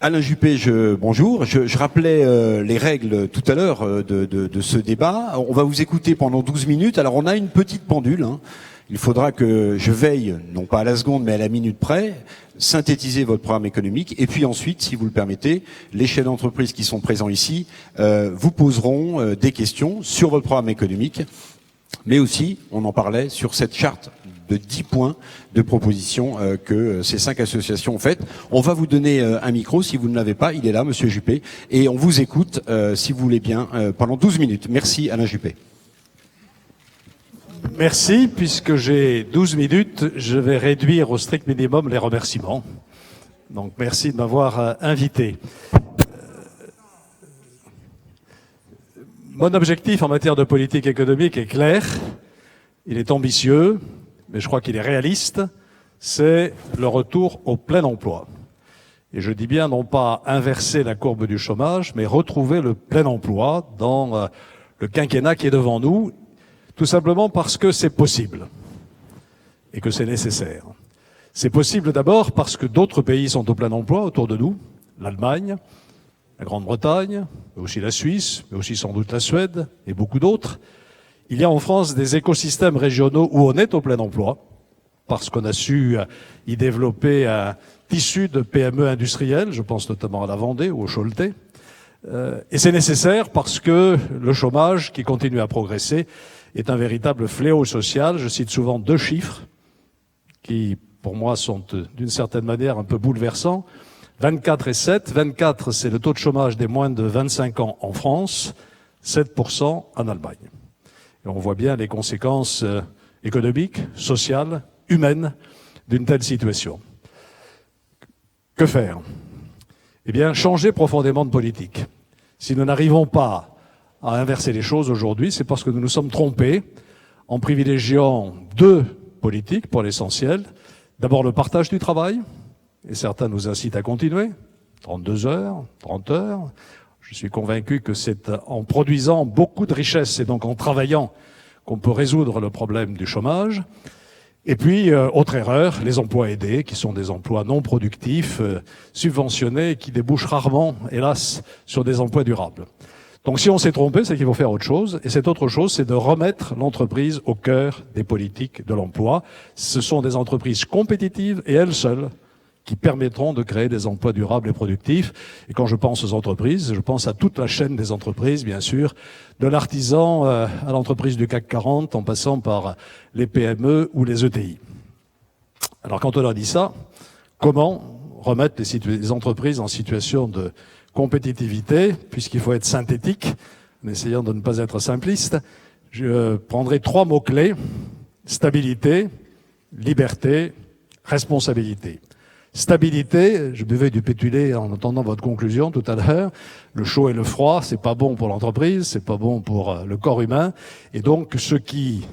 Alain Juppé, bonjour. Je rappelais les règles tout à l'heure de ce débat. On va vous écouter pendant 12 minutes. Alors on a une petite pendule. Il faudra que je veille, non pas à la seconde, mais à la minute près, synthétiser votre programme économique. Et puis ensuite, si vous le permettez, les chefs d'entreprise qui sont présents ici vous poseront des questions sur votre programme économique. Mais aussi, on en parlait, sur cette charte de 10 points de propositions que ces 5 associations ont faites. On va vous donner un micro, si vous ne l'avez pas, il est là, Monsieur Juppé, et on vous écoute, si vous voulez bien, pendant 12 minutes. Merci, Alain Juppé. Merci, puisque j'ai 12 minutes, je vais réduire au strict minimum les remerciements. Donc merci de m'avoir invité. Mon objectif en matière de politique économique est clair, il est ambitieux, mais je crois qu'il est réaliste, c'est le retour au plein emploi. Et je dis bien non pas inverser la courbe du chômage, mais retrouver le plein emploi dans le quinquennat qui est devant nous, tout simplement parce que c'est possible et que c'est nécessaire. C'est possible d'abord parce que d'autres pays sont au plein emploi autour de nous, l'Allemagne, la Grande-Bretagne, mais aussi la Suisse, mais aussi sans doute la Suède et beaucoup d'autres. Il y a en France des écosystèmes régionaux où on est au plein emploi, parce qu'on a su y développer un tissu de PME industrielles, je pense notamment à la Vendée ou au Choletais. Et c'est nécessaire parce que le chômage, qui continue à progresser, est un véritable fléau social. Je cite souvent 2 chiffres qui, pour moi, sont d'une certaine manière un peu bouleversants. 24 et 7. 24, c'est le taux de chômage des moins de 25 ans en France, 7% en Allemagne. Et on voit bien les conséquences économiques, sociales, humaines d'une telle situation. Que faire? Eh bien, changer profondément de politique. Si nous n'arrivons pas à inverser les choses aujourd'hui, c'est parce que nous nous sommes trompés en privilégiant 2 politiques pour l'essentiel. D'abord le partage du travail, et certains nous incitent à continuer, 32 heures, 30 heures. Je suis convaincu que c'est en produisant beaucoup de richesses et donc en travaillant qu'on peut résoudre le problème du chômage. Et puis, autre erreur, les emplois aidés, qui sont des emplois non productifs, subventionnés, qui débouchent rarement, hélas, sur des emplois durables. Donc si on s'est trompé, c'est qu'il faut faire autre chose. Et cette autre chose, c'est de remettre l'entreprise au cœur des politiques de l'emploi. Ce sont des entreprises compétitives et elles seules qui permettront de créer des emplois durables et productifs. Et quand je pense aux entreprises, je pense à toute la chaîne des entreprises, bien sûr, de l'artisan à l'entreprise du CAC 40, en passant par les PME ou les ETI. Alors quand on a dit ça, comment remettre les entreprises en situation de compétitivité, puisqu'il faut être synthétique, en essayant de ne pas être simpliste? Je prendrai 3 mots-clés: stabilité, liberté, responsabilité. Stabilité, je buvais du pétulé en entendant votre conclusion tout à l'heure. Le chaud et le froid, c'est pas bon pour l'entreprise, c'est pas bon pour le corps humain. Et donc, ce qui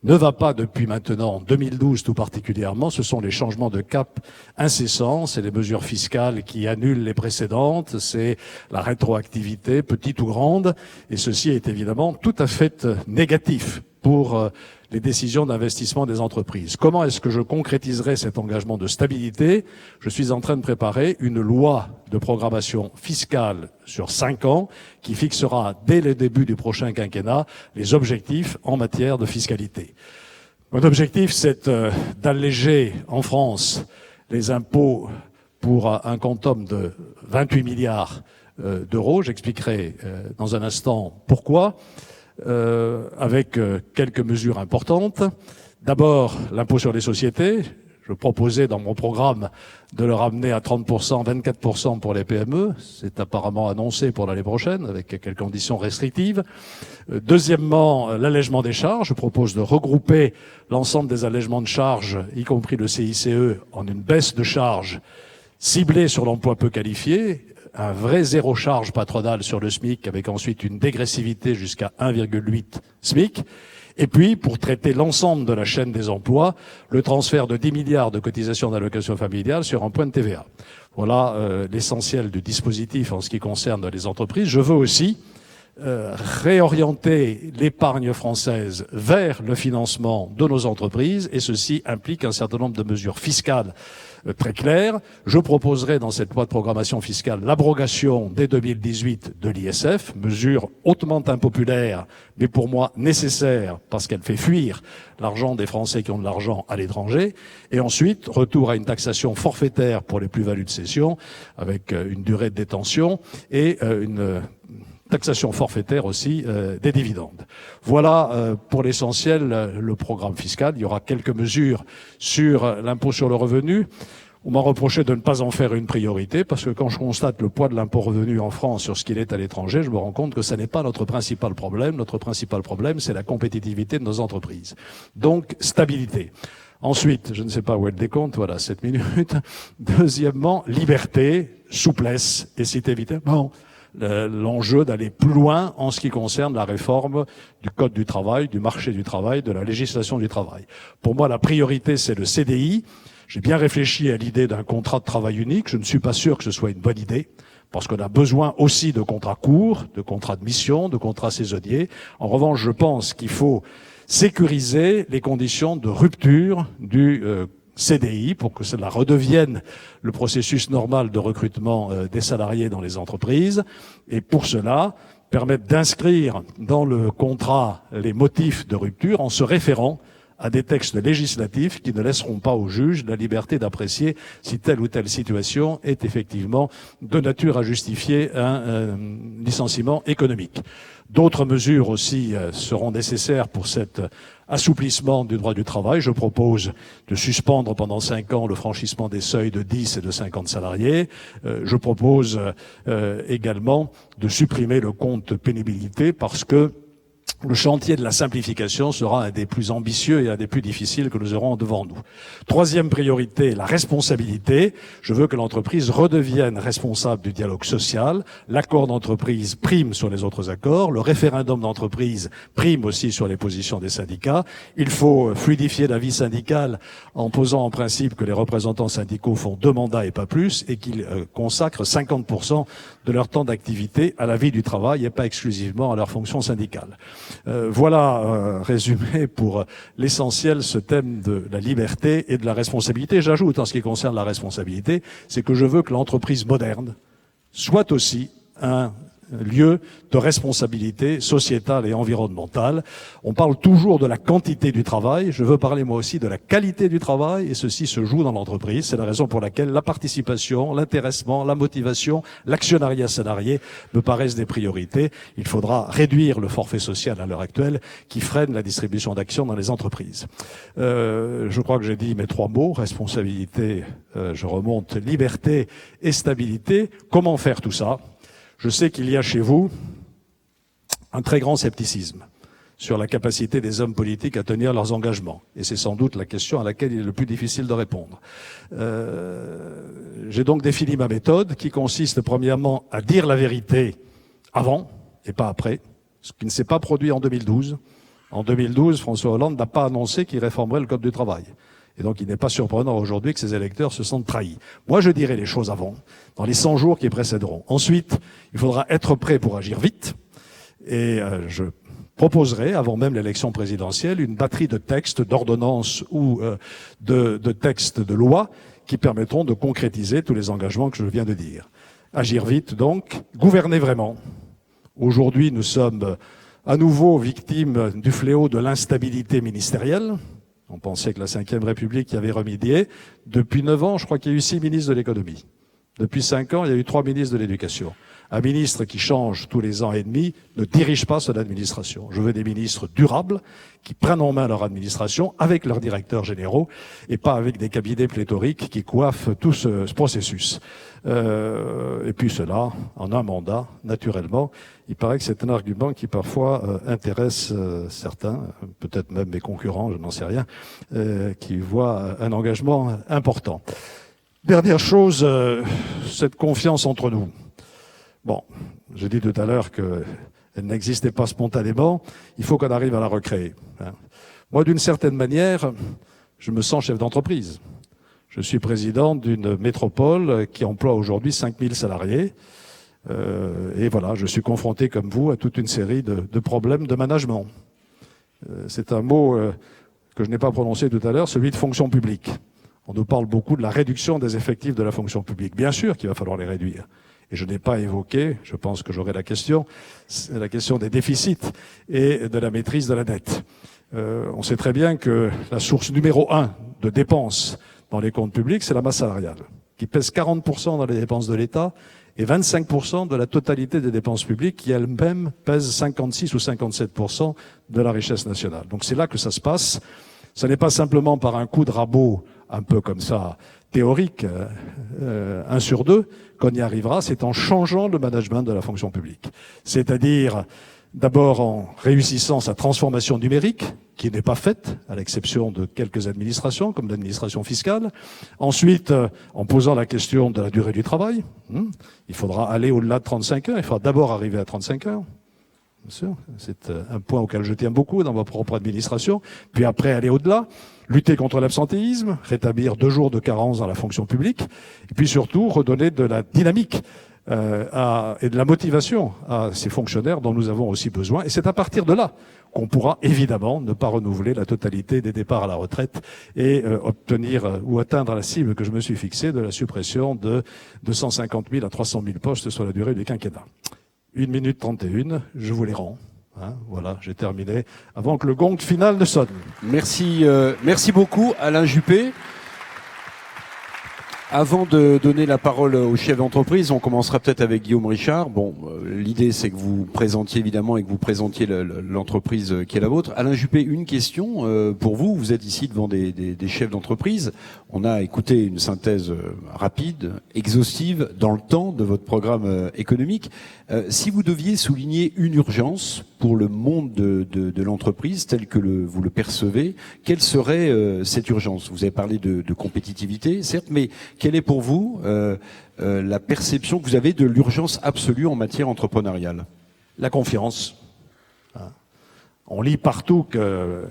ne va pas depuis maintenant, 2012 tout particulièrement, ce sont les changements de cap incessants, c'est les mesures fiscales qui annulent les précédentes, c'est la rétroactivité, petite ou grande, et ceci est évidemment tout à fait négatif pour les décisions d'investissement des entreprises. Comment est-ce que je concrétiserai cet engagement de stabilité? Je suis en train de préparer une loi de programmation fiscale sur 5 ans qui fixera dès le début du prochain quinquennat les objectifs en matière de fiscalité. Mon objectif, c'est d'alléger en France les impôts pour un quantum de 28 milliards d'euros. J'expliquerai dans un instant pourquoi. Avec quelques mesures importantes. D'abord, l'impôt sur les sociétés. Je proposais dans mon programme de le ramener à 30%, 24% pour les PME. C'est apparemment annoncé pour l'année prochaine, avec quelques conditions restrictives. Deuxièmement, l'allègement des charges. Je propose de regrouper l'ensemble des allègements de charges, y compris le CICE, en une baisse de charges ciblée sur l'emploi peu qualifié, un vrai zéro charge patronale sur le SMIC, avec ensuite une dégressivité jusqu'à 1,8 SMIC. Et puis, pour traiter l'ensemble de la chaîne des emplois, le transfert de 10 milliards de cotisations d'allocation familiale sur un point de TVA. Voilà l'essentiel du dispositif en ce qui concerne les entreprises. Je veux aussi réorienter l'épargne française vers le financement de nos entreprises, et ceci implique un certain nombre de mesures fiscales très claires. Je proposerai dans cette loi de programmation fiscale l'abrogation dès 2018 de l'ISF, mesure hautement impopulaire, mais pour moi nécessaire parce qu'elle fait fuir l'argent des Français qui ont de l'argent à l'étranger. Et ensuite, retour à une taxation forfaitaire pour les plus-values de cession avec une durée de détention et une taxation forfaitaire aussi des dividendes. Voilà pour l'essentiel le programme fiscal. Il y aura quelques mesures sur l'impôt sur le revenu. On m'a reproché de ne pas en faire une priorité parce que quand je constate le poids de l'impôt revenu en France sur ce qu'il est à l'étranger, je me rends compte que ce n'est pas notre principal problème. Notre principal problème, c'est la compétitivité de nos entreprises. Donc, stabilité. Ensuite, je ne sais pas où est le décompte, voilà, 7 minutes. Deuxièmement, liberté, souplesse, et c'est évidemment l'enjeu d'aller plus loin en ce qui concerne la réforme du Code du travail, du marché du travail, de la législation du travail. Pour moi, la priorité, c'est le CDI. J'ai bien réfléchi à l'idée d'un contrat de travail unique. Je ne suis pas sûr que ce soit une bonne idée, parce qu'on a besoin aussi de contrats courts, de contrats de mission, de contrats saisonniers. En revanche, je pense qu'il faut sécuriser les conditions de rupture du CDI pour que cela redevienne le processus normal de recrutement des salariés dans les entreprises. Et pour cela, permettre d'inscrire dans le contrat les motifs de rupture en se référant à des textes législatifs qui ne laisseront pas aux juges la liberté d'apprécier si telle ou telle situation est effectivement de nature à justifier un licenciement économique. D'autres mesures aussi seront nécessaires pour cet assouplissement du droit du travail. Je propose de suspendre pendant 5 ans le franchissement des seuils de 10 et de 50 salariés. Je propose également de supprimer le compte pénibilité parce que le chantier de la simplification sera un des plus ambitieux et un des plus difficiles que nous aurons devant nous. Troisième priorité, la responsabilité. Je veux que l'entreprise redevienne responsable du dialogue social. L'accord d'entreprise prime sur les autres accords. Le référendum d'entreprise prime aussi sur les positions des syndicats. Il faut fluidifier la vie syndicale en posant en principe que les représentants syndicaux font 2 mandats et pas plus et qu'ils consacrent 50% de leur temps d'activité à la vie du travail et pas exclusivement à leur fonction syndicale. Voilà résumé pour l'essentiel ce thème de la liberté et de la responsabilité. J'ajoute en ce qui concerne la responsabilité, c'est que je veux que l'entreprise moderne soit aussi un lieu de responsabilité sociétale et environnementale. On parle toujours de la quantité du travail, je veux parler moi aussi de la qualité du travail, et ceci se joue dans l'entreprise. C'est la raison pour laquelle la participation, l'intéressement, la motivation, l'actionnariat salarié me paraissent des priorités. Il faudra réduire le forfait social à l'heure actuelle qui freine la distribution d'actions dans les entreprises. Je crois que j'ai dit mes 3 mots, responsabilité, je remonte, liberté et stabilité. Comment faire tout ça ? Je sais qu'il y a chez vous un très grand scepticisme sur la capacité des hommes politiques à tenir leurs engagements. Et c'est sans doute la question à laquelle il est le plus difficile de répondre. J'ai donc défini ma méthode qui consiste premièrement à dire la vérité avant et pas après, ce qui ne s'est pas produit en 2012. En 2012, François Hollande n'a pas annoncé qu'il réformerait le Code du travail. Et donc, il n'est pas surprenant aujourd'hui que ses électeurs se sentent trahis. Moi, je dirai les choses avant, dans les 100 jours qui précéderont. Ensuite, il faudra être prêt pour agir vite. Et je proposerai, avant même l'élection présidentielle, une batterie de textes, d'ordonnances ou de textes de loi qui permettront de concrétiser tous les engagements que je viens de dire. Agir vite, donc, gouverner vraiment. Aujourd'hui, nous sommes à nouveau victimes du fléau de l'instabilité ministérielle. On pensait que la Ve République y avait remédié. Depuis 9 ans, je crois qu'il y a eu 6 ministres de l'économie. Depuis 5 ans, il y a eu 3 ministres de l'éducation. Un ministre qui change tous les ans et demi ne dirige pas son administration. Je veux des ministres durables qui prennent en main leur administration avec leurs directeurs généraux et pas avec des cabinets pléthoriques qui coiffent tout ce processus. Et puis cela, en un mandat, naturellement. Il paraît que c'est un argument qui parfois intéresse certains, peut-être même mes concurrents, je n'en sais rien, qui voient un engagement important. Dernière chose, cette confiance entre nous. Bon, j'ai dit tout à l'heure qu'elle n'existait pas spontanément, il faut qu'on arrive à la recréer. Moi, d'une certaine manière, je me sens chef d'entreprise. Je suis président d'une métropole qui emploie aujourd'hui 5000 salariés. Et voilà, je suis confronté, comme vous, à toute une série de problèmes de management. C'est un mot que je n'ai pas prononcé tout à l'heure, celui de fonction publique. On nous parle beaucoup de la réduction des effectifs de la fonction publique. Bien sûr qu'il va falloir les réduire. Et je n'ai pas évoqué, je pense que j'aurai la question des déficits et de la maîtrise de la dette. On sait très bien que la source numéro 1 de dépenses dans les comptes publics, c'est la masse salariale, qui pèse 40% dans les dépenses de l'État et 25% de la totalité des dépenses publiques, qui elles-mêmes pèsent 56 ou 57% de la richesse nationale. Donc c'est là que ça se passe. Ce n'est pas simplement par un coup de rabot, un peu comme ça, théorique, 1 sur 2, qu'on y arrivera, c'est en changeant le management de la fonction publique. C'est-à-dire, d'abord en réussissant sa transformation numérique, qui n'est pas faite, à l'exception de quelques administrations, comme l'administration fiscale. Ensuite, en posant la question de la durée du travail. Il faudra aller au-delà de 35 heures. Il faudra d'abord arriver à 35 heures. Bien sûr, c'est un point auquel je tiens beaucoup dans ma propre administration. Puis après, aller au-delà. Lutter contre l'absentéisme, rétablir 2 jours de carence dans la fonction publique. Et puis surtout, redonner de la dynamique et de la motivation à ces fonctionnaires dont nous avons aussi besoin. Et c'est à partir de là qu'on pourra évidemment ne pas renouveler la totalité des départs à la retraite et obtenir ou atteindre la cible que je me suis fixée de la suppression de 250 000 à 300 000 postes sur la durée du quinquennat. 1 minute 31, je vous les rends. Voilà, j'ai terminé avant que le gong final ne sonne. Merci, merci beaucoup Alain Juppé. Avant de donner la parole au chef d'entreprise, on commencera peut-être avec Guillaume Richard. Bon, l'idée c'est que vous présentiez évidemment et que vous présentiez l'entreprise qui est la vôtre. Alain Juppé, une question pour vous. Vous êtes ici devant des chefs d'entreprise. On a écouté une synthèse rapide, exhaustive, dans le temps de votre programme économique. Si vous deviez souligner une urgence pour le monde de l'entreprise tel que vous le percevez, quelle serait cette urgence? Vous avez parlé de compétitivité, certes, mais quelle est pour vous la perception que vous avez de l'urgence absolue en matière entrepreneuriale? La confiance. On lit partout que,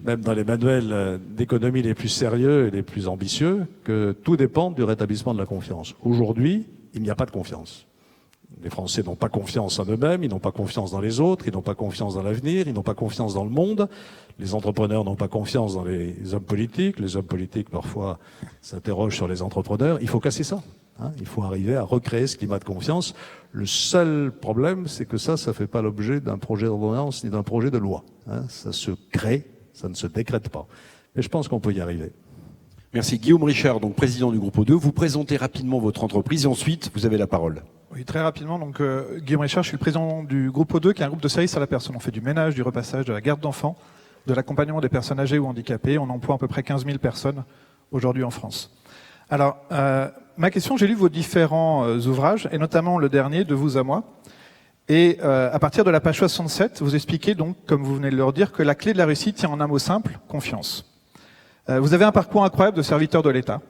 même dans les manuels d'économie les plus sérieux et les plus ambitieux, que tout dépend du rétablissement de la confiance. Aujourd'hui, il n'y a pas de confiance. Les Français n'ont pas confiance en eux-mêmes, ils n'ont pas confiance dans les autres, ils n'ont pas confiance dans l'avenir, ils n'ont pas confiance dans le monde. Les entrepreneurs n'ont pas confiance dans les hommes politiques. Les hommes politiques, parfois, s'interrogent sur les entrepreneurs. Il faut casser ça. Il faut arriver à recréer ce climat de confiance. Le seul problème, c'est que ça ne fait pas l'objet d'un projet d'ordonnance ni d'un projet de loi. Ça se crée, ça ne se décrète pas. Mais je pense qu'on peut y arriver. Merci. Guillaume Richard, donc président du groupe O2. Vous présentez rapidement votre entreprise et ensuite, vous avez la parole. Oui, très rapidement. Donc, Guillaume Richard, je suis le président du groupe O2, qui est un groupe de services à la personne. On fait du ménage, du repassage, de la garde d'enfants, de l'accompagnement des personnes âgées ou handicapées. On emploie à peu près 15 000 personnes aujourd'hui en France. Alors, ma question, j'ai lu vos différents ouvrages, et notamment le dernier, De vous à moi. Et à partir de la page 67, vous expliquez donc, comme vous venez de le redire, que la clé de la réussite tient en un mot simple, confiance. Vous avez un parcours incroyable de serviteur de l'État,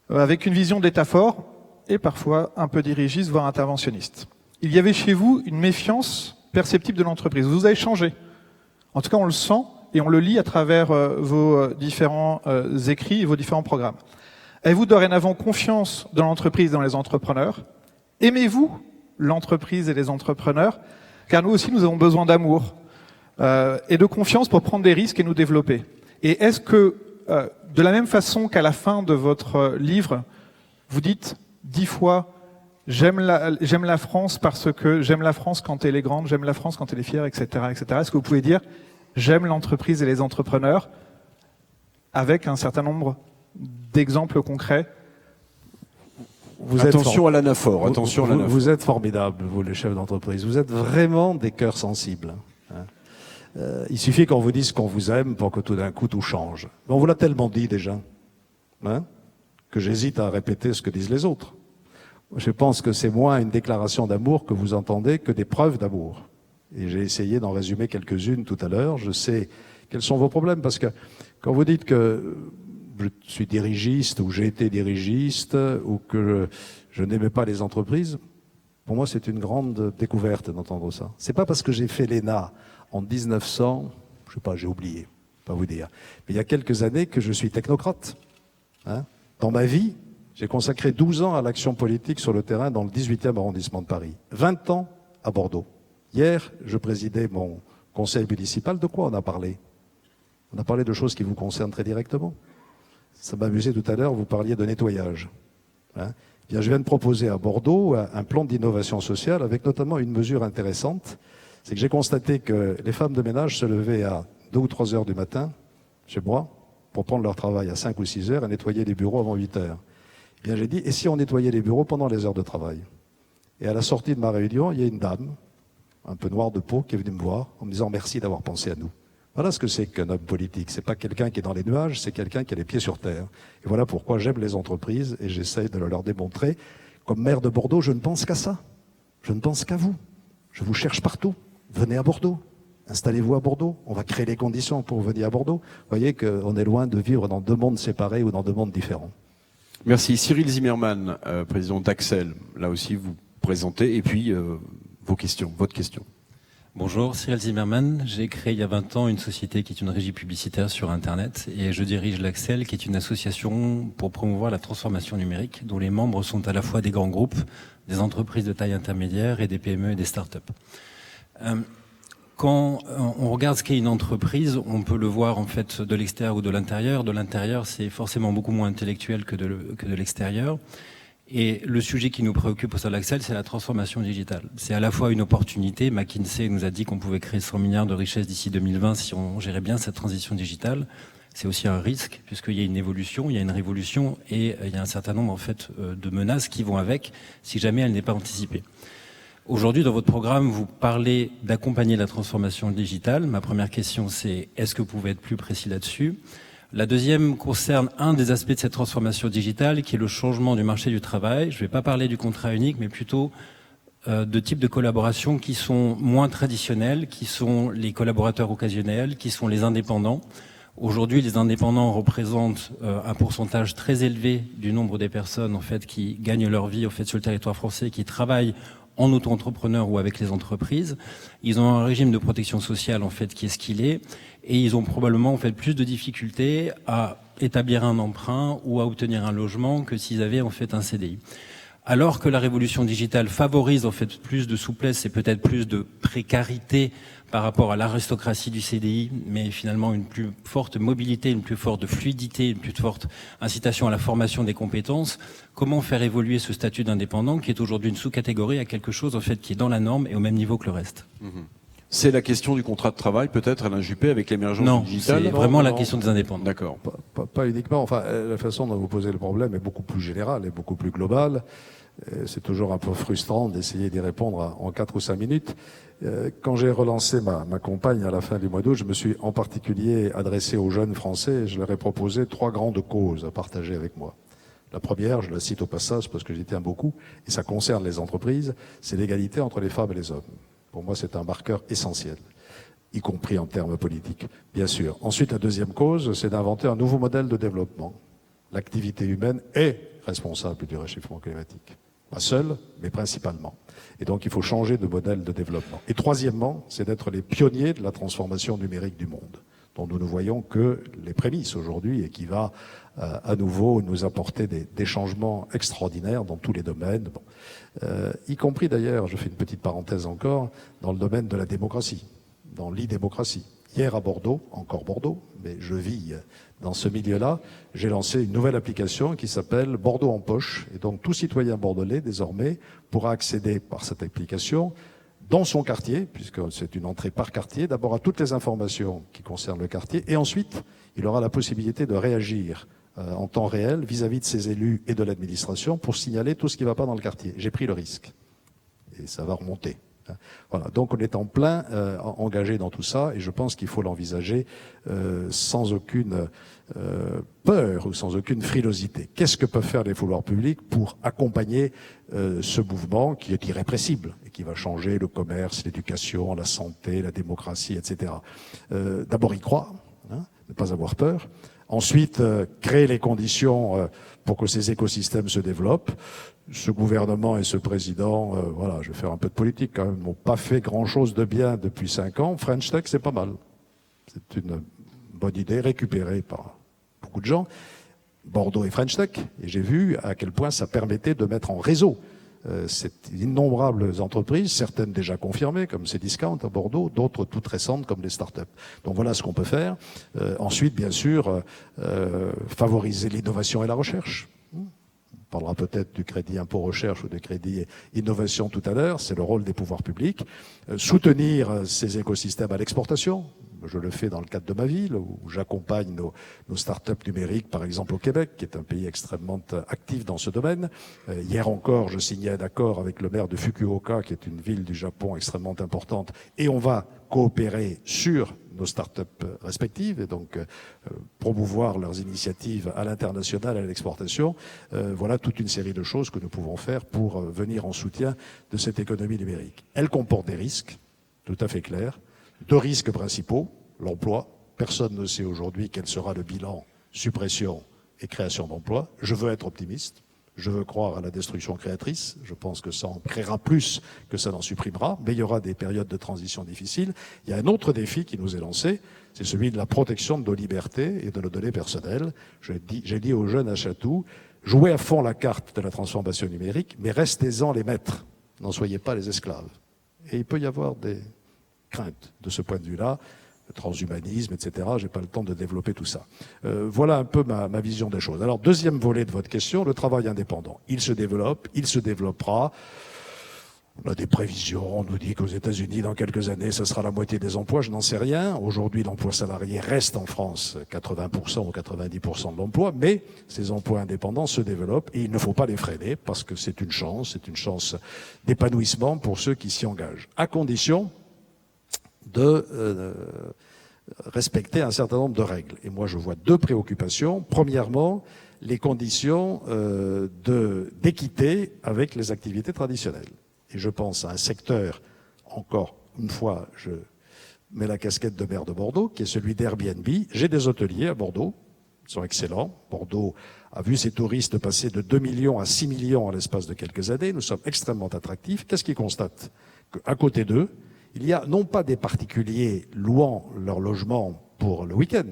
avec une vision d'État fort et parfois un peu dirigiste, voire interventionniste. Il y avait chez vous une méfiance perceptible de l'entreprise. Vous avez changé. En tout cas, on le sent et on le lit à travers vos différents écrits et vos différents programmes. Avez-vous dorénavant confiance dans l'entreprise et dans les entrepreneurs? Aimez-vous l'entreprise et les entrepreneurs? Car nous aussi, nous avons besoin d'amour et de confiance pour prendre des risques et nous développer. Et est-ce que, de la même façon qu'à la fin de votre livre, vous dites 10 fois « j'aime la France parce que j'aime la France quand elle est grande, j'aime la France quand elle est fière, etc. etc. » Est-ce que vous pouvez dire « j'aime l'entreprise et les entrepreneurs » avec un certain nombre d'exemples concrets? Attention à l'anaphore. Attention à l'anaphore. Vous êtes formidables, vous les chefs d'entreprise. Vous êtes vraiment des cœurs sensibles. Il suffit qu'on vous dise qu'on vous aime pour que tout d'un coup tout change. Mais on vous l'a tellement dit déjà, que j'hésite à répéter ce que disent les autres. Je pense que c'est moins une déclaration d'amour que vous entendez que des preuves d'amour. Et j'ai essayé d'en résumer quelques-unes tout à l'heure. Je sais quels sont vos problèmes, parce que quand vous dites que je suis dirigiste, ou j'ai été dirigiste, ou que je n'aimais pas les entreprises, pour moi c'est une grande découverte d'entendre ça. C'est pas parce que j'ai fait l'ENA en 1900, je sais pas, j'ai oublié, pas vous dire. Mais il y a quelques années que je suis technocrate. Dans ma vie, J'ai consacré 12 ans à l'action politique sur le terrain dans le 18e arrondissement de Paris. 20 ans à Bordeaux. Hier, je présidais mon conseil municipal. De quoi on a parlé? On a parlé de choses qui vous concernent très directement. Ça m'a amusé tout à l'heure, vous parliez de nettoyage. Hein? Bien, je viens de proposer à Bordeaux un plan d'innovation sociale avec notamment une mesure intéressante. C'est que j'ai constaté que les femmes de ménage se levaient à 2 ou 3 heures du matin, chez moi, pour prendre leur travail à 5 ou 6 heures et nettoyer les bureaux avant 8 heures. Bien, j'ai dit, et si on nettoyait les bureaux pendant les heures de travail? Et à la sortie de ma réunion, il y a une dame, un peu noire de peau, qui est venue me voir en me disant merci d'avoir pensé à nous. Voilà ce que c'est qu'un homme politique. C'est pas quelqu'un qui est dans les nuages, c'est quelqu'un qui a les pieds sur terre. Et voilà pourquoi j'aime les entreprises et j'essaye de leur démontrer. Comme maire de Bordeaux, je ne pense qu'à ça. Je ne pense qu'à vous. Je vous cherche partout. Venez à Bordeaux. Installez-vous à Bordeaux. On va créer les conditions pour venir à Bordeaux. Vous voyez qu'on est loin de vivre dans 2 mondes séparés ou dans 2 mondes différents. Merci. Cyril Zimmermann, président d'Axel. Là aussi, vous présentez. Et puis, vos questions, votre question. Bonjour, Cyril Zimmermann. J'ai créé il y a 20 ans une société qui est une régie publicitaire sur Internet et je dirige l'Axel, qui est une association pour promouvoir la transformation numérique dont les membres sont à la fois des grands groupes, des entreprises de taille intermédiaire et des PME et des startups. Quand on regarde ce qu'est une entreprise, on peut le voir en fait de l'extérieur ou de l'intérieur. De l'intérieur, c'est forcément beaucoup moins intellectuel que de l'extérieur. Et le sujet qui nous préoccupe au sein de l'Axel, c'est la transformation digitale. C'est à la fois une opportunité. McKinsey nous a dit qu'on pouvait créer 100 milliards de richesses d'ici 2020 si on gérait bien cette transition digitale. C'est aussi un risque puisqu'il y a une évolution, il y a une révolution et il y a un certain nombre en fait de menaces qui vont avec si jamais elle n'est pas anticipée. Aujourd'hui, dans votre programme, vous parlez d'accompagner la transformation digitale. Ma première question, c'est est-ce que vous pouvez être plus précis là-dessus ? La deuxième concerne un des aspects de cette transformation digitale qui est le changement du marché du travail. Je ne vais pas parler du contrat unique, mais plutôt de types de collaborations qui sont moins traditionnels, qui sont les collaborateurs occasionnels, qui sont les indépendants. Aujourd'hui, les indépendants représentent un pourcentage très élevé du nombre des personnes en fait qui gagnent leur vie en fait sur le territoire français, qui travaillent en auto-entrepreneur ou avec les entreprises. Ils ont un régime de protection sociale en fait qui est ce qu'il est et ils ont probablement en fait plus de difficultés à établir un emprunt ou à obtenir un logement que s'ils avaient en fait un CDI. Alors que la révolution digitale favorise en fait plus de souplesse et peut-être plus de précarité par rapport à l'aristocratie du CDI, mais finalement une plus forte mobilité, une plus forte fluidité, une plus forte incitation à la formation des compétences, comment faire évoluer ce statut d'indépendant qui est aujourd'hui une sous-catégorie à quelque chose en fait qui est dans la norme et au même niveau que le reste? C'est la question du contrat de travail, peut-être, Alain Juppé, avec l'émergence du digital? Non, c'est vraiment la question des indépendants. D'accord. Pas uniquement. Enfin, la façon dont vous posez le problème est beaucoup plus générale et beaucoup plus globale. C'est toujours un peu frustrant d'essayer d'y répondre en 4 ou 5 minutes. Quand j'ai relancé ma campagne à la fin du mois d'août, je me suis en particulier adressé aux jeunes Français et je leur ai proposé 3 grandes causes à partager avec moi. La première, je la cite au passage parce que j'y tiens beaucoup, et ça concerne les entreprises, c'est l'égalité entre les femmes et les hommes. Pour moi, c'est un marqueur essentiel, y compris en termes politiques, bien sûr. Ensuite, la deuxième cause, c'est d'inventer un nouveau modèle de développement. L'activité humaine est responsable du réchauffement climatique. Pas seule, mais principalement. Et donc, il faut changer de modèle de développement. Et troisièmement, c'est d'être les pionniers de la transformation numérique du monde, dont nous ne voyons que les prémices aujourd'hui et qui va à nouveau nous apporter des changements extraordinaires dans tous les domaines, y compris d'ailleurs, je fais une petite parenthèse encore, dans le domaine de la démocratie, dans l'e-démocratie. Hier à Bordeaux, encore Bordeaux, mais je vis dans ce milieu-là, j'ai lancé une nouvelle application qui s'appelle Bordeaux en poche. Et donc tout citoyen bordelais, désormais, pourra accéder par cette application dans son quartier, puisque c'est une entrée par quartier, d'abord à toutes les informations qui concernent le quartier, et ensuite, il aura la possibilité de réagir en temps réel vis-à-vis de ses élus et de l'administration pour signaler tout ce qui ne va pas dans le quartier. J'ai pris le risque. Et ça va remonter. Voilà. Donc on est en plein engagé dans tout ça et je pense qu'il faut l'envisager sans aucune peur ou sans aucune frilosité. Qu'est-ce que peuvent faire les pouvoirs publics pour accompagner ce mouvement qui est irrépressible et qui va changer le commerce, l'éducation, la santé, la démocratie, etc. D'abord y croire, ne pas avoir peur. Ensuite, créer les conditions pour que ces écosystèmes se développent. Ce gouvernement et ce président, voilà, je vais faire un peu de politique quand même, n'ont pas fait grand-chose de bien depuis 5 ans. French Tech, c'est pas mal. C'est une bonne idée récupérée par beaucoup de gens. Bordeaux et French Tech, et j'ai vu à quel point ça permettait de mettre en réseau ces innombrables entreprises, certaines déjà confirmées comme Cdiscount à Bordeaux, d'autres toutes récentes comme les startups. Donc voilà ce qu'on peut faire. Ensuite, bien sûr, favoriser l'innovation et la recherche. On parlera peut-être du crédit impôt recherche ou du crédit innovation tout à l'heure, c'est le rôle des pouvoirs publics. Soutenir ces écosystèmes à l'exportation. Je le fais dans le cadre de ma ville, où j'accompagne nos startups numériques, par exemple au Québec, qui est un pays extrêmement actif dans ce domaine. Hier encore, je signais un accord avec le maire de Fukuoka, qui est une ville du Japon extrêmement importante, et on va coopérer sur nos startups respectives, et donc promouvoir leurs initiatives à l'international, à l'exportation. Voilà toute une série de choses que nous pouvons faire pour venir en soutien de cette économie numérique. Elle comporte des risques, tout à fait clairs. Deux risques principaux, l'emploi. Personne ne sait aujourd'hui quel sera le bilan suppression et création d'emplois. Je veux être optimiste. Je veux croire à la destruction créatrice. Je pense que ça en créera plus que ça n'en supprimera. Mais il y aura des périodes de transition difficiles. Il y a un autre défi qui nous est lancé, c'est celui de la protection de nos libertés et de nos données personnelles. J'ai dit aux jeunes à Chatou, jouez à fond la carte de la transformation numérique, mais restez-en les maîtres. N'en soyez pas les esclaves. Et il peut y avoir des crainte de ce point de vue-là, le transhumanisme, etc. Je n'ai pas le temps de développer tout ça. Voilà un peu ma vision des choses. Alors, deuxième volet de votre question, le travail indépendant. Il se développe, il se développera. On a des prévisions, on nous dit qu'aux États-Unis, dans quelques années, ce sera la moitié des emplois, je n'en sais rien. Aujourd'hui, l'emploi salarié reste en France 80% ou 90% de l'emploi, mais ces emplois indépendants se développent et il ne faut pas les freiner parce que c'est une chance d'épanouissement pour ceux qui s'y engagent, à condition de respecter un certain nombre de règles. Et moi, je vois deux préoccupations. Premièrement, les conditions d'équité avec les activités traditionnelles. Et je pense à un secteur, encore une fois, je mets la casquette de maire de Bordeaux, qui est celui d'Airbnb. J'ai des hôteliers à Bordeaux, ils sont excellents. Bordeaux a vu ses touristes passer de 2 millions à 6 millions en l'espace de quelques années. Nous sommes extrêmement attractifs. Qu'est-ce qu'ils constatent? Qu'à côté d'eux, il y a non pas des particuliers louant leur logement pour le week-end,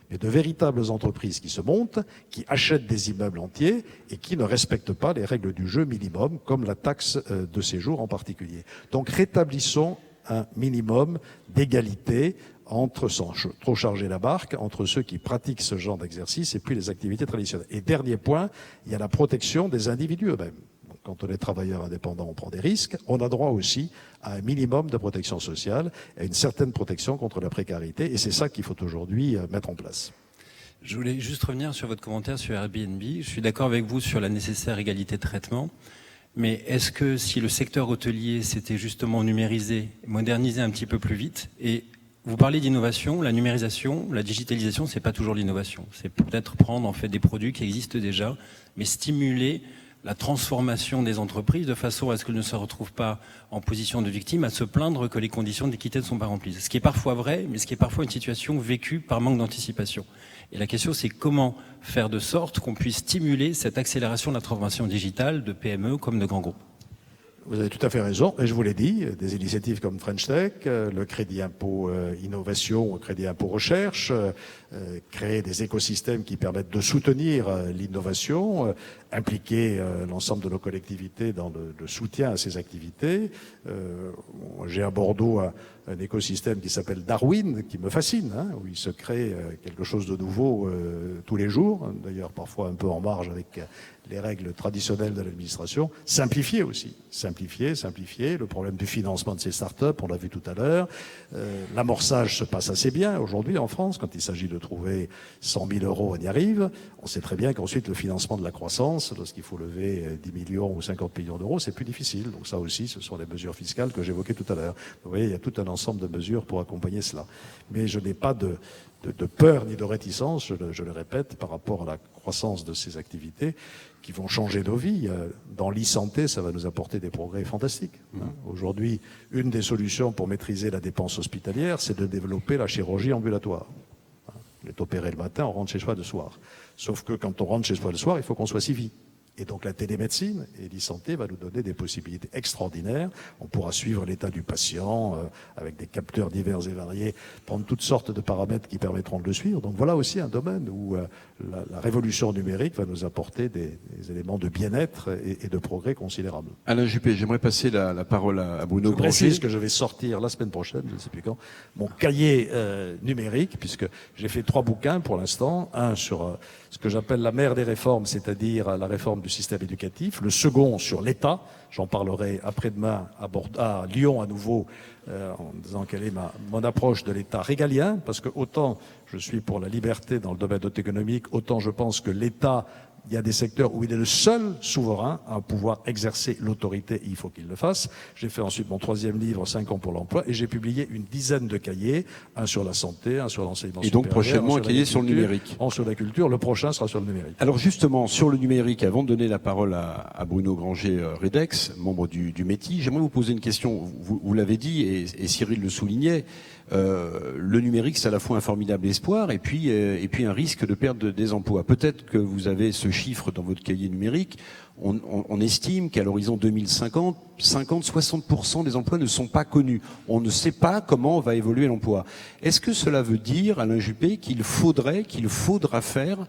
mais de véritables entreprises qui se montent, qui achètent des immeubles entiers et qui ne respectent pas les règles du jeu minimum, comme la taxe de séjour en particulier. Donc rétablissons un minimum d'égalité entre, sans trop charger la barque, entre ceux qui pratiquent ce genre d'exercice et puis les activités traditionnelles. Et dernier point, il y a la protection des individus eux-mêmes. Quand on est travailleur indépendant, on prend des risques. On a droit aussi à un minimum de protection sociale, à une certaine protection contre la précarité. Et c'est ça qu'il faut aujourd'hui mettre en place. Je voulais juste revenir sur votre commentaire sur Airbnb. Je suis d'accord avec vous sur la nécessaire égalité de traitement. Mais est-ce que si le secteur hôtelier s'était justement numérisé, modernisé un petit peu plus vite, et vous parlez d'innovation, la numérisation, la digitalisation, c'est pas toujours l'innovation. C'est peut-être prendre en fait des produits qui existent déjà, mais stimuler la transformation des entreprises de façon à ce qu'elles ne se retrouvent pas en position de victime, à se plaindre que les conditions d'équité ne sont pas remplies. Ce qui est parfois vrai, mais ce qui est parfois une situation vécue par manque d'anticipation. Et la question, c'est comment faire de sorte qu'on puisse stimuler cette accélération de la transformation digitale de PME comme de grands groupes. Vous avez tout à fait raison, et je vous l'ai dit, des initiatives comme French Tech, le crédit impôt innovation, le crédit impôt recherche, créer des écosystèmes qui permettent de soutenir l'innovation, impliquer l'ensemble de nos collectivités dans le soutien à ces activités. J'ai à Bordeaux un écosystème qui s'appelle Darwin, qui me fascine, où il se crée quelque chose de nouveau tous les jours, d'ailleurs parfois un peu en marge avec les règles traditionnelles de l'administration. Simplifier aussi, simplifier. Le problème du financement de ces startups, on l'a vu tout à l'heure. L'amorçage se passe assez bien aujourd'hui en France. Quand il s'agit de trouver 100 000 euros, on y arrive. On sait très bien qu'ensuite le financement de la croissance, lorsqu'il faut lever 10 millions ou 50 millions d'euros, c'est plus difficile. Donc ça aussi, ce sont les mesures fiscales que j'évoquais tout à l'heure. Vous voyez, il y a tout un ensemble de mesures pour accompagner cela. Mais je n'ai pas de peur ni de réticence, je le répète, par rapport à la croissance de ces activités qui vont changer nos vies. Dans l'e-santé, ça va nous apporter des progrès fantastiques. Aujourd'hui, une des solutions pour maîtriser la dépense hospitalière, c'est de développer la chirurgie ambulatoire. On est opéré le matin, on rentre chez soi le soir. Sauf que quand on rentre chez soi le soir, il faut qu'on soit suivi. Et donc la télémédecine et l'e-santé va nous donner des possibilités extraordinaires. On pourra suivre l'état du patient avec des capteurs divers et variés, prendre toutes sortes de paramètres qui permettront de le suivre. Donc voilà aussi un domaine où la révolution numérique va nous apporter des éléments de bien-être et de progrès considérables. Alain Juppé, j'aimerais passer la parole à Bruno Je Granger. précise que je vais sortir la semaine prochaine, je ne sais plus quand, mon cahier numérique, puisque j'ai fait 3 bouquins pour l'instant. Un sur ce que j'appelle la mère des réformes, c'est-à-dire la réforme du système éducatif. Le second sur l'État. J'en parlerai après-demain à Lyon à nouveau, en disant quelle est mon approche de l'État régalien, parce que autant je suis pour la liberté dans le domaine économique, autant je pense que l'État, il y a des secteurs où il est le seul souverain à pouvoir exercer l'autorité, et il faut qu'il le fasse. J'ai fait ensuite mon 3e livre, 5 ans pour l'emploi, et j'ai publié une dizaine de cahiers, un sur la santé, un sur l'enseignement supérieur. Et donc prochainement un cahier sur le numérique. Un sur la culture, le prochain sera sur le numérique. Alors justement, sur le numérique, avant de donner la parole à Bruno Granger-Redex, membre du METI, j'aimerais vous poser une question. Vous l'avez dit, et Cyril le soulignait, le numérique, c'est à la fois un formidable espoir et puis un risque de perte des emplois. Peut-être que vous avez ce chiffre dans votre cahier numérique. On estime qu'à l'horizon 2050, 60% des emplois ne sont pas connus. On ne sait pas comment va évoluer l'emploi. Est-ce que cela veut dire, Alain Juppé, qu'il faudra faire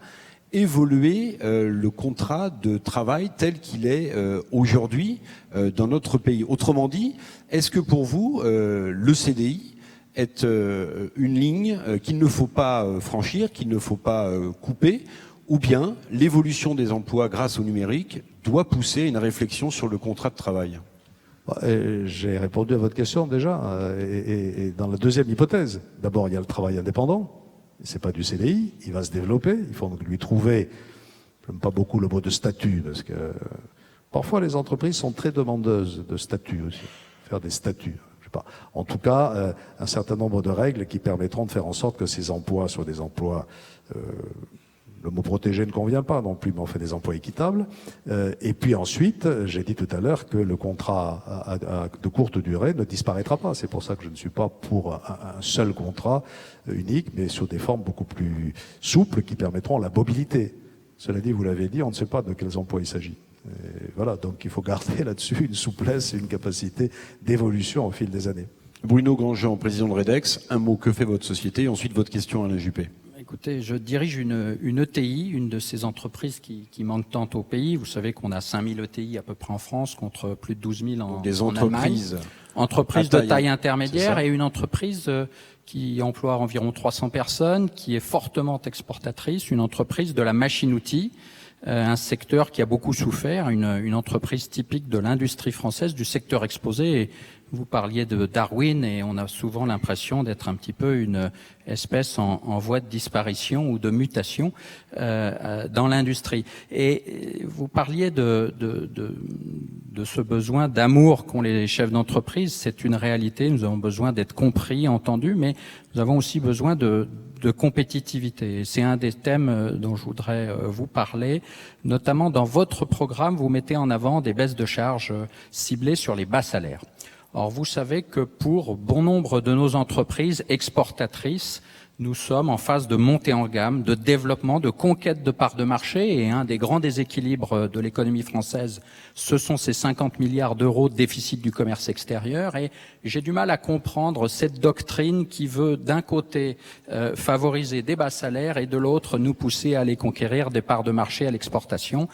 évoluer le contrat de travail tel qu'il est aujourd'hui dans notre pays? Autrement dit, est-ce que pour vous, le CDI est une ligne qu'il ne faut pas franchir, qu'il ne faut pas couper, ou bien l'évolution des emplois grâce au numérique doit pousser une réflexion sur le contrat de travail? J'ai répondu à votre question déjà, et dans la deuxième hypothèse. D'abord, il y a le travail indépendant, c'est pas du CDI, il va se développer, il faut donc lui trouver, j'aime pas beaucoup le mot de statut, parce que parfois les entreprises sont très demandeuses de statut aussi, faire des statuts. En tout cas, un certain nombre de règles qui permettront de faire en sorte que ces emplois soient des emplois, le mot protégé ne convient pas non plus, mais on fait des emplois équitables. Et puis ensuite, j'ai dit tout à l'heure que le contrat de courte durée ne disparaîtra pas. C'est pour ça que je ne suis pas pour un seul contrat unique, mais sur des formes beaucoup plus souples qui permettront la mobilité. Cela dit, vous l'avez dit, on ne sait pas de quels emplois il s'agit. Et voilà, donc il faut garder là-dessus une souplesse et une capacité d'évolution au fil des années. Bruno Grandjean, président de Redex, un mot, que fait votre société? Et ensuite votre question à Alain Juppé. Écoutez, je dirige une ETI, une de ces entreprises qui manquent tant au pays. Vous savez qu'on a 5000 ETI à peu près en France, contre plus de 12 000 en Allemagne. Des entreprises. Entreprises de taille intermédiaire, et une entreprise qui emploie environ 300 personnes, qui est fortement exportatrice, une entreprise de la machine-outil. Un secteur qui a beaucoup souffert, une entreprise typique de l'industrie française, du secteur exposé. Et vous parliez de Darwin, et on a souvent l'impression d'être un petit peu une espèce en voie de disparition ou de mutation dans l'industrie. Et vous parliez de ce besoin d'amour qu'ont les chefs d'entreprise. C'est une réalité. Nous avons besoin d'être compris, entendus, mais nous avons aussi besoin de compétitivité. C'est un des thèmes dont je voudrais vous parler. Notamment dans votre programme, vous mettez en avant des baisses de charges ciblées sur les bas salaires. Or, vous savez que pour bon nombre de nos entreprises exportatrices, nous sommes en phase de montée en gamme, de développement, de conquête de parts de marché, et un des grands déséquilibres de l'économie française, ce sont ces 50 milliards d'euros de déficit du commerce extérieur. Et j'ai du mal à comprendre cette doctrine qui veut d'un côté favoriser des bas salaires et de l'autre nous pousser à aller conquérir des parts de marché à l'exportation.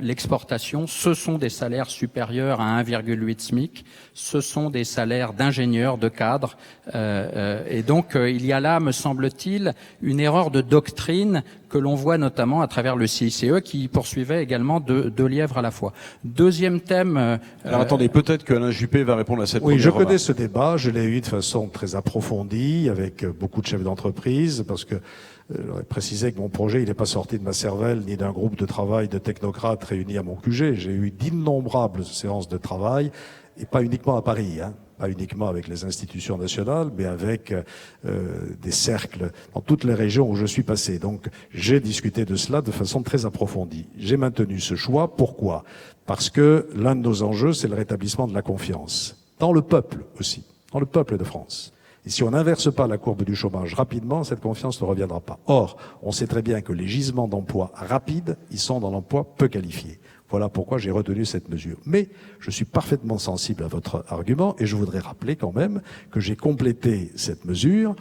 L'exportation, ce sont des salaires supérieurs à 1,8 SMIC, ce sont des salaires d'ingénieurs, de cadres, et donc il y a là, me semble-t-il, une erreur de doctrine que l'on voit notamment à travers le CICE, qui poursuivait également deux lièvres à la fois. Deuxième thème... Alors attendez, peut-être que Alain Juppé va répondre à cette Oui, première je remarque. connais ce débat, je l'ai eu de façon très approfondie, avec beaucoup de chefs d'entreprise, parce que j'aurais précisé que mon projet, il n'est pas sorti de ma cervelle, ni d'un groupe de travail de technocrates réunis à mon QG. J'ai eu d'innombrables séances de travail, et pas uniquement à Paris, pas uniquement avec les institutions nationales, mais avec des cercles dans toutes les régions où je suis passé. Donc j'ai discuté de cela de façon très approfondie. J'ai maintenu ce choix. Pourquoi? Parce que l'un de nos enjeux, c'est le rétablissement de la confiance. Dans le peuple aussi, dans le peuple de France. Et si on n'inverse pas la courbe du chômage rapidement, cette confiance ne reviendra pas. Or, on sait très bien que les gisements d'emploi rapides, ils sont dans l'emploi peu qualifié. Voilà pourquoi j'ai retenu cette mesure. Mais je suis parfaitement sensible à votre argument et je voudrais rappeler quand même que j'ai complété cette mesure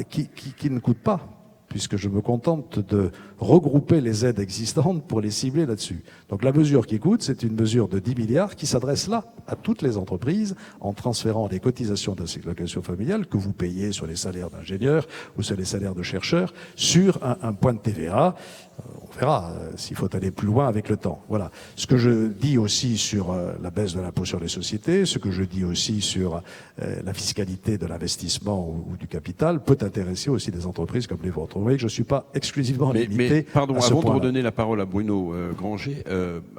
qui ne coûte pas, puisque je me contente de regrouper les aides existantes pour les cibler là-dessus. Donc la mesure qui coûte, c'est une mesure de 10 milliards qui s'adresse là à toutes les entreprises en transférant les cotisations d'allocation familiale que vous payez sur les salaires d'ingénieurs ou sur les salaires de chercheurs sur un point de TVA. On verra s'il faut aller plus loin avec le temps. Voilà. Ce que je dis aussi sur la baisse de l'impôt sur les sociétés, ce que je dis aussi sur la fiscalité de l'investissement ou du capital peut intéresser aussi des entreprises comme les vôtres. Vous voyez que je ne suis pas exclusivement limité pardon, à ce avant de point-là. redonner la parole à Bruno Granger,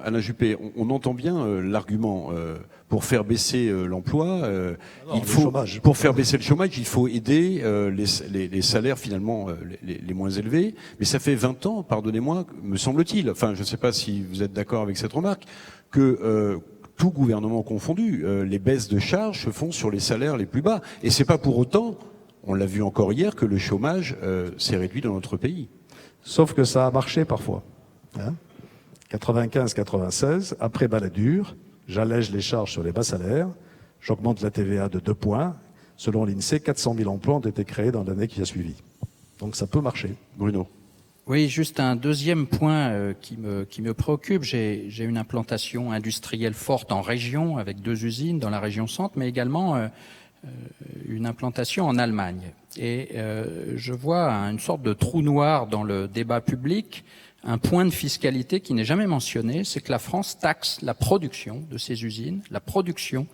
Alain Juppé, on entend bien l'argument pour faire baisser l'emploi. Il faut, pour faire baisser le chômage, il faut aider les salaires finalement les moins élevés. Mais ça fait 20 ans, pardonnez-moi, me semble-t-il, enfin je ne sais pas si vous êtes d'accord avec cette remarque, que tout gouvernement confondu, les baisses de charges se font sur les salaires les plus bas. Et c'est pas pour autant, on l'a vu encore hier, que le chômage s'est réduit dans notre pays. Sauf que ça a marché parfois. 95-96, après Balladur, j'allège les charges sur les bas salaires, j'augmente la TVA de 2 points. Selon l'INSEE, 400 000 emplois ont été créés dans l'année qui a suivi. Donc ça peut marcher. Bruno. Oui, juste un deuxième point qui me préoccupe. J'ai une implantation industrielle forte en région, avec 2 usines dans la région centre, mais également une implantation en Allemagne. Et je vois une sorte de trou noir dans le débat public, un point de fiscalité qui n'est jamais mentionné, c'est que la France taxe la production de ces usines, la production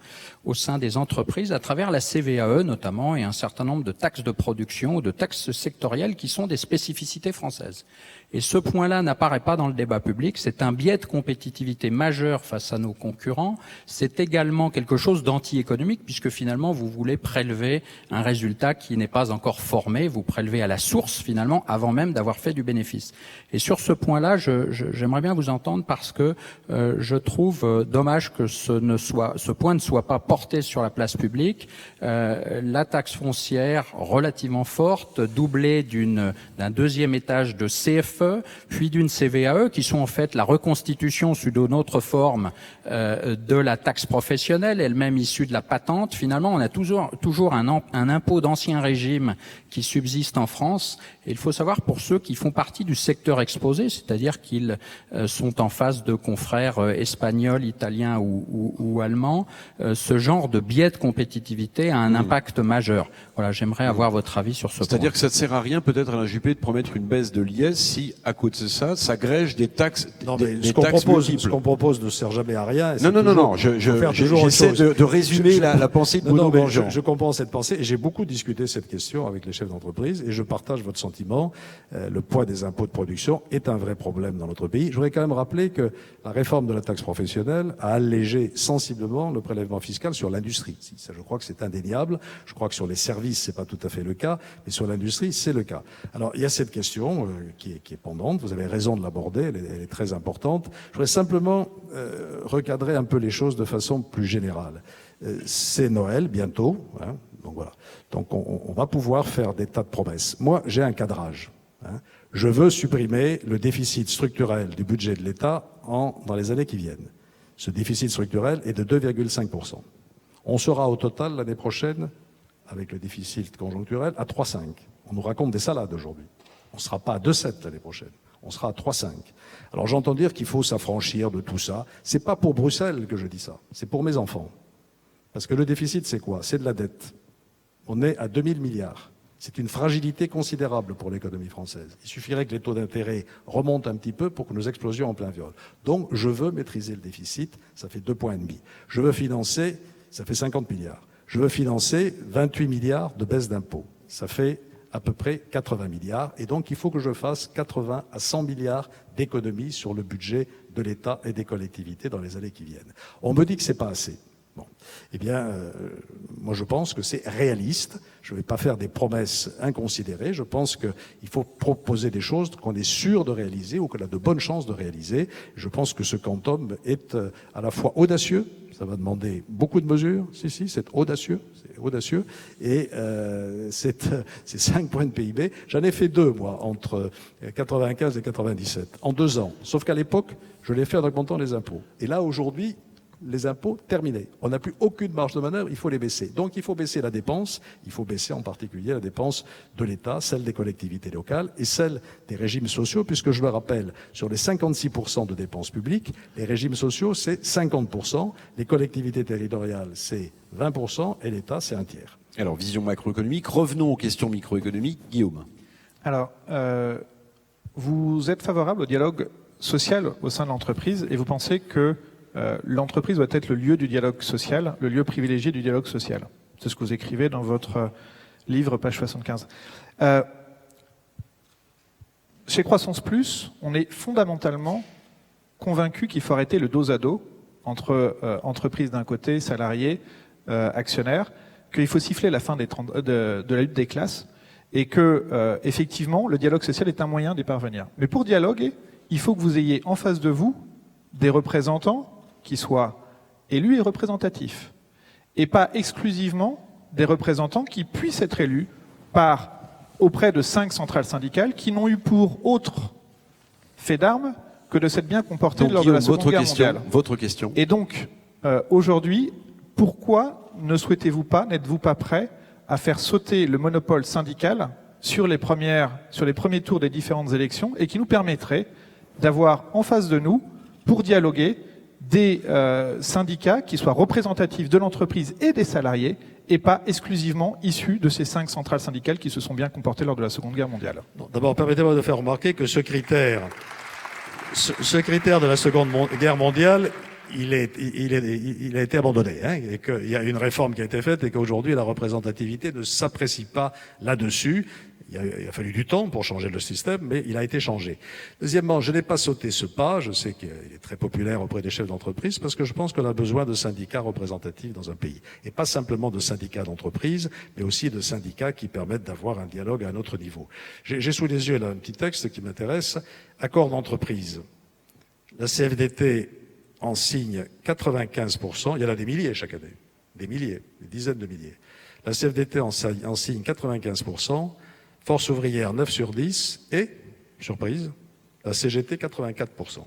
au sein des entreprises à travers la CVAE notamment et un certain nombre de taxes de production ou de taxes sectorielles qui sont des spécificités françaises. Et ce point-là n'apparaît pas dans le débat public. C'est un biais de compétitivité majeur face à nos concurrents. C'est également quelque chose d'anti-économique puisque finalement vous voulez prélever un résultat qui n'est pas encore formé. Vous prélevez à la source finalement avant même d'avoir fait du bénéfice. Et sur ce point-là, j'aimerais bien vous entendre parce que je trouve dommage que ce point ne soit pas porté sur la place publique. La taxe foncière relativement forte, doublée d'un deuxième étage de CFE, puis d'une CVAE, qui sont en fait la reconstitution sous une autre forme de la taxe professionnelle, elle-même issue de la patente. Finalement, on a toujours un impôt d'ancien régime qui subsiste en France. Et il faut savoir pour ceux qui font partie du secteur exposé, c'est-à-dire qu'ils sont en face de confrères espagnols, italiens ou allemands, ce genre de biais de compétitivité a un impact majeur. Voilà, j'aimerais avoir votre avis sur ce point. C'est-à-dire que ça ne sert à rien, peut-être, Alain Juppé, de promettre une baisse de l'IS si, à côté de ça, ça grège des taxes, ce qu'on propose ne sert jamais à rien. Non. J'essaie de résumer la pensée de Bruno Granger. Je comprends cette pensée et j'ai beaucoup discuté cette question avec les chefs d'entreprise et je partage votre sentiment. Le poids des impôts de production est un vrai problème dans notre pays. Je voudrais quand même rappeler que la réforme de la taxe professionnelle a allégé sensiblement le prélèvement fiscal sur l'industrie. Ça, je crois que c'est indéniable. Je crois que sur les services, c'est pas tout à fait le cas, mais sur l'industrie, c'est le cas. Alors, il y a cette question qui est pendante. Vous avez raison de l'aborder. Elle est très importante. Je voudrais simplement recadrer un peu les choses de façon plus générale. C'est Noël bientôt, hein, donc voilà. Donc on va pouvoir faire des tas de promesses. Moi, j'ai un cadrage. Hein. Je veux supprimer le déficit structurel du budget de l'État dans les années qui viennent. Ce déficit structurel est de 2,5%. On sera au total l'année prochaine, avec le déficit conjoncturel, à 3,5. On nous raconte des salades aujourd'hui. On ne sera pas à 2,7 l'année prochaine. On sera à 3,5. Alors j'entends dire qu'il faut s'affranchir de tout ça. C'est pas pour Bruxelles que je dis ça. C'est pour mes enfants. Parce que le déficit, c'est quoi? C'est de la dette. On est à 2000 milliards. C'est une fragilité considérable pour l'économie française. Il suffirait que les taux d'intérêt remontent un petit peu pour que nous explosions en plein vol. Donc je veux maîtriser le déficit, ça fait 2,5 points. Je veux financer, ça fait 50 milliards. Je veux financer 28 milliards de baisse d'impôts. Ça fait à peu près 80 milliards. Et donc, il faut que je fasse 80 à 100 milliards d'économies sur le budget de l'État et des collectivités dans les années qui viennent. On me dit que c'est pas assez. Bon. Eh bien, moi je pense que c'est réaliste. Je ne vais pas faire des promesses inconsidérées. Je pense qu'il faut proposer des choses qu'on est sûr de réaliser ou qu'on a de bonnes chances de réaliser. Je pense que ce quantum est à la fois audacieux. Ça va demander beaucoup de mesures. Si, c'est audacieux. C'est audacieux. Et c'est 5 points de PIB. J'en ai fait 2, moi, entre 95 et 97, en 2 ans. Sauf qu'à l'époque, je l'ai fait en augmentant les impôts. Et là, aujourd'hui, les impôts, terminés. On n'a plus aucune marge de manœuvre, il faut les baisser. Donc il faut baisser la dépense, il faut baisser en particulier la dépense de l'État, celle des collectivités locales et celle des régimes sociaux, puisque je me rappelle, sur les 56% de dépenses publiques, les régimes sociaux, c'est 50%, les collectivités territoriales, c'est 20%, et l'État, c'est un tiers. Alors, vision macroéconomique. Revenons aux questions microéconomiques. Guillaume. Alors, vous êtes favorable au dialogue social au sein de l'entreprise et vous pensez que l'entreprise doit être le lieu du dialogue social, le lieu privilégié du dialogue social. C'est ce que vous écrivez dans votre livre, page 75. Chez Croissance Plus, on est fondamentalement convaincu qu'il faut arrêter le dos à dos entre entreprises d'un côté, salariés, actionnaires, qu'il faut siffler la fin de la lutte des classes et que, effectivement, le dialogue social est un moyen d'y parvenir. Mais pour dialoguer, il faut que vous ayez en face de vous des représentants qui soient élus et représentatifs, et pas exclusivement des représentants qui puissent être élus auprès de 5 centrales syndicales qui n'ont eu pour autre fait d'armes que de s'être bien comportées lors de la Seconde Guerre mondiale. Votre question. Et donc, aujourd'hui, pourquoi n'êtes-vous pas prêt à faire sauter le monopole syndical sur les premiers tours des différentes élections et qui nous permettrait d'avoir en face de nous, pour dialoguer, des syndicats qui soient représentatifs de l'entreprise et des salariés et pas exclusivement issus de ces 5 centrales syndicales qui se sont bien comportées lors de la Seconde Guerre mondiale. D'abord, permettez-moi de faire remarquer que ce critère de la Seconde Guerre mondiale, il a été abandonné, hein, et qu'il y a une réforme qui a été faite et qu'aujourd'hui la représentativité ne s'apprécie pas là-dessus. Il a fallu du temps pour changer le système, mais il a été changé. Deuxièmement, je n'ai pas sauté ce pas. Je sais qu'il est très populaire auprès des chefs d'entreprise parce que je pense qu'on a besoin de syndicats représentatifs dans un pays. Et pas simplement de syndicats d'entreprise, mais aussi de syndicats qui permettent d'avoir un dialogue à un autre niveau. J'ai sous les yeux là un petit texte qui m'intéresse. Accord d'entreprise. La CFDT en signe 95%. Il y en a des milliers chaque année. Des milliers, des dizaines de milliers. La CFDT en signe 95%. Force ouvrière 9 sur 10 et, surprise, la CGT 84%.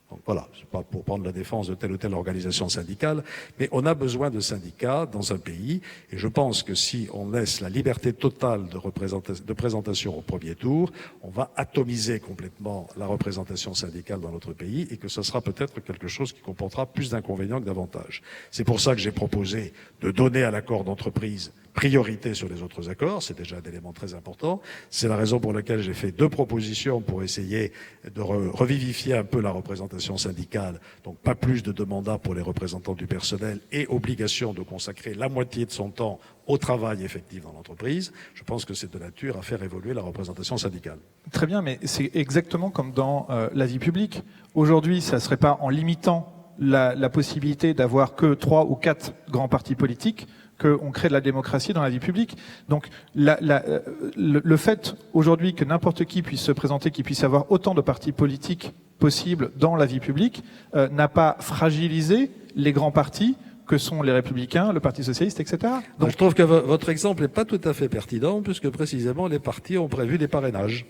Donc voilà, c'est pas pour prendre la défense de telle ou telle organisation syndicale, mais on a besoin de syndicats dans un pays, et je pense que si on laisse la liberté totale de présentation au premier tour, on va atomiser complètement la représentation syndicale dans notre pays, et que ce sera peut-être quelque chose qui comportera plus d'inconvénients que d'avantages. C'est pour ça que j'ai proposé de donner à l'accord d'entreprise priorité sur les autres accords, c'est déjà un élément très important. C'est la raison pour laquelle j'ai fait 2 propositions pour essayer de revivifier un peu la représentation syndicale. Donc pas plus de 2 mandats pour les représentants du personnel et obligation de consacrer la moitié de son temps au travail effectif dans l'entreprise. Je pense que c'est de nature à faire évoluer la représentation syndicale. Très bien, mais c'est exactement comme dans la vie publique. Aujourd'hui, ça ne serait pas en limitant la possibilité d'avoir que 3 ou 4 grands partis politiques qu'on crée de la démocratie dans la vie publique. Donc le fait aujourd'hui que n'importe qui puisse se présenter, qu'il puisse y avoir autant de partis politiques possibles dans la vie publique, n'a pas fragilisé les grands partis que sont les Républicains, le Parti Socialiste, etc. Donc je trouve que votre exemple n'est pas tout à fait pertinent, puisque précisément les partis ont prévu des parrainages.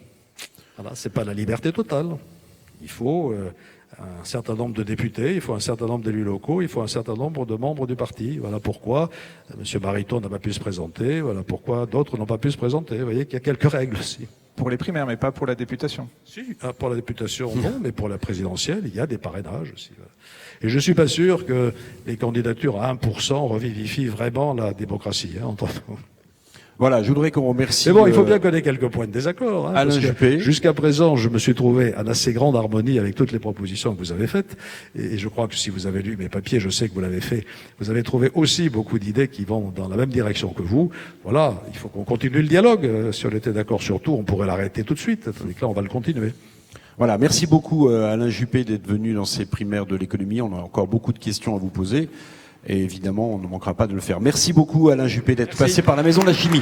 Voilà, c'est pas la liberté totale. Il faut un certain nombre de députés, il faut un certain nombre d'élus locaux, il faut un certain nombre de membres du parti. Voilà pourquoi M. Mariton n'a pas pu se présenter, voilà pourquoi d'autres n'ont pas pu se présenter. Vous voyez qu'il y a quelques règles aussi. Pour les primaires, mais pas pour la députation. Si, pour la députation, non, mais pour la présidentielle, il y a des parrainages aussi. Voilà. Et je suis pas sûr que les candidatures à 1% revivifient vraiment la démocratie. Hein, Voilà, je voudrais qu'on remercie... Mais bon, il faut bien qu'on ait quelques points de désaccord. Hein, Alain Juppé. Jusqu'à présent, je me suis trouvé en assez grande harmonie avec toutes les propositions que vous avez faites. Et je crois que si vous avez lu mes papiers, je sais que vous l'avez fait, vous avez trouvé aussi beaucoup d'idées qui vont dans la même direction que vous. Voilà, il faut qu'on continue le dialogue. Si on était d'accord sur tout, on pourrait l'arrêter tout de suite. Tandis que là, on va le continuer. Voilà, merci beaucoup Alain Juppé d'être venu dans ces primaires de l'économie. On a encore beaucoup de questions à vous poser. Et évidemment, on ne manquera pas de le faire. Merci beaucoup Alain Juppé d'être passé par la Maison de la Chimie.